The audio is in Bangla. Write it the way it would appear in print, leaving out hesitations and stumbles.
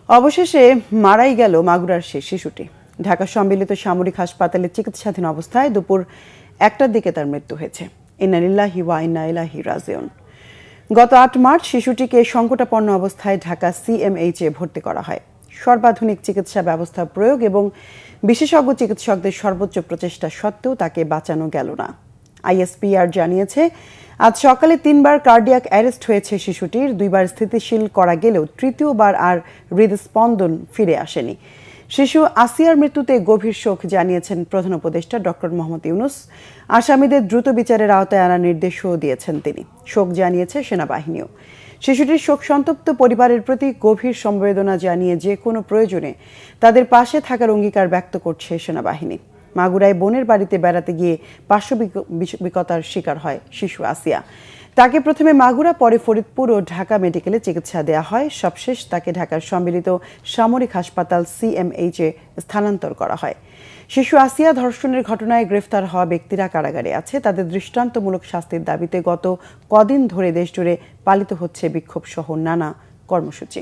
অবশেষে মারাই গেল মাগুরার সেই শিশুটি। ঢাকা সম্মিলিত সামরিক হাসপাতালে চিকিৎসাধীন অবস্থায় দুপুর 1টার দিকে তার মৃত্যু হয়েছে। ইন্না লিল্লাহি ওয়া ইন্না ইলাইহি রাজিউন। গত 8 মার্চ শিশুটিকে সংকটাপন্ন অবস্থায় ঢাকা সিএমএইচে ভর্তি করা হয়। সর্বাধুনিক চিকিৎসা ব্যবস্থা প্রয়োগ এবং বিশেষজ্ঞ চিকিৎসকদের সর্বোচ্চ প্রচেষ্টা সত্ত্বেও তাকে বাঁচানো গেল না। আইএসপিআর জানিয়েছে, আজ সকালে 3বার কার্ডিয়াক অ্যারেস্ট হয়েছে শিশুটির। 2বার স্থিতিশীল করা গেলেও তৃতীয়বার আর হৃদস্পন্দন ফিরে আসেনি। শিশু আসিয়ার মৃত্যুতে গভীর শোক জানিয়েছেন প্রধান উপদেষ্টা ডক্টর মোহাম্মদ ইউনূস। আসামিদের দ্রুত বিচারের আওতায় আনার নির্দেশও দিয়েছেন তিনি। শোক জানিয়েছে সেনাবাহিনীও। শিশুটির শোকসন্তপ্ত পরিবারের প্রতি গভীর সমবেদনা জানিয়ে যে কোনো প্রয়োজনে তাদের পাশে থাকার অঙ্গীকার ব্যক্ত করছে সেনাবাহিনী। মাগুরায় বোনের বাড়িতে বেড়াতে গিয়ে পার্শ্ববিকতার শিকার হয় শিশু আসিয়া। তাকে প্রথমে মাগুরা, পরে ফরিদপুর ও ঢাকা মেডিকেলে চিকিৎসা দেওয়া হয়। সবশেষ তাকে ঢাকার সম্মিলিত সামরিক হাসপাতাল সিএমএইচে স্থানান্তর করা হয়। শিশু আসিয়া ধর্ষণের ঘটনায় গ্রেফতার হওয়া ব্যক্তিরা কারাগারে আছে। তাদের দৃষ্টান্তমূলক শাস্তির দাবিতে গত কদিন ধরে দেশজুড়ে পালিত হচ্ছে বিক্ষোভ সহ নানা কর্মসূচি।